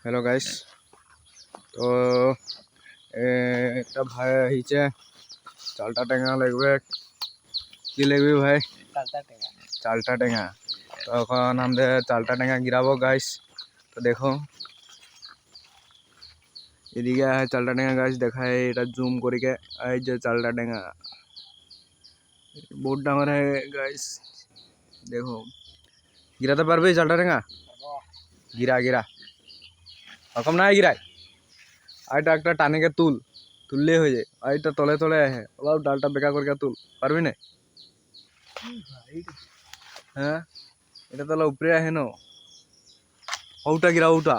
Hello guys. तो একটা ভাই আহিছে চালটা টেঙা লাগবে। কি লাগবে ভাই? চালটা টেঙা। তো এখন আমাদের চালটা টেঙা গিরাবো গাইস। তো দেখো এদিকে চালটা টেঙা গাছ দেখায়, এটা জুম করিকে এই যে চালটা টেঙা বহুত ডাঙর হয় গাইস। দেখো গিরাতে পারবে চালটা টেঙা? গিরা গিরা রকম না গিরায় আইটা একটা টানিকে তুললেই হয়ে যায়। আইটা তলে তলে আহে আবার ডালটা বেকা করে তুল পারবি না? হ্যাঁ এটা তাহলে উপরে আহে ন, ওটা গিরা ওটা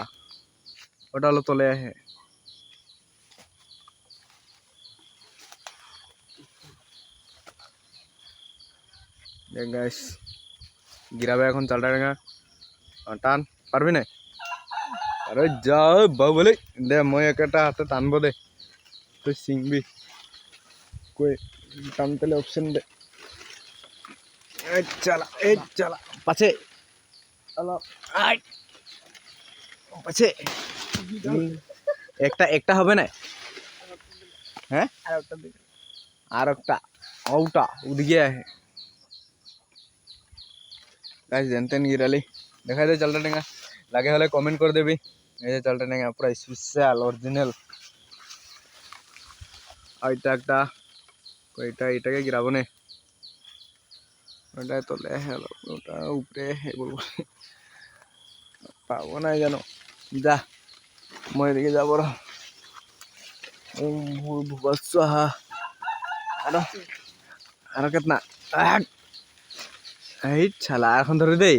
ওটা হলো তলে আহে। দেখ গাইস গিরাবে এখন চালটা টেঙা। টান পারবি না? আরে যাও বাবুলে দে মই একটা হাতে টানবো দে, তুই সিংবি কই টানতেলে অপশন দে। এই চালা পাছে আই পাছে একটা হবে না? হ্যাঁ আর একটা ওটা ওদিকে আহে গাইস। জানতেন গিরালি দেখাই দে চালটা টেঙা, লাগে হলে কমেন্ট করে দেবি। এই যে চালটা টেঙা পুরো স্পেশাল অরিজিনাল। আর এটা একটা এটাকে গিরাবো না, ওটা তলে ওটা উপরে বলবো পাবো না জানো। যা মই এদিকে যাবো আরো কেতনা এই ছালা এখন ধরে দেই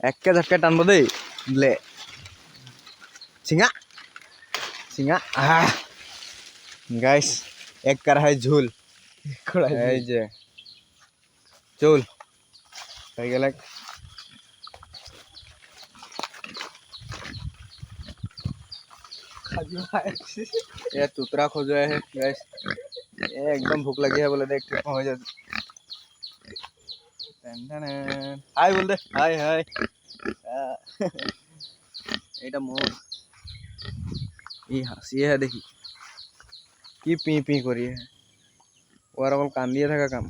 একে ঝাটকে টানবো দেই লে চিঙা চিঙা গাইস এক কারহাই ঝুল এই যে চুল হয়ে গেলে ये तुतरा खोजा है गाइस। ये एकदम भूख लगी है बोले देख हो जा। हाय बोल दे हाय हाय। এটা মোর এই হাসি है देखी কি পি পি করি है, ওর আবার কান দিয়ে থাকা কাম।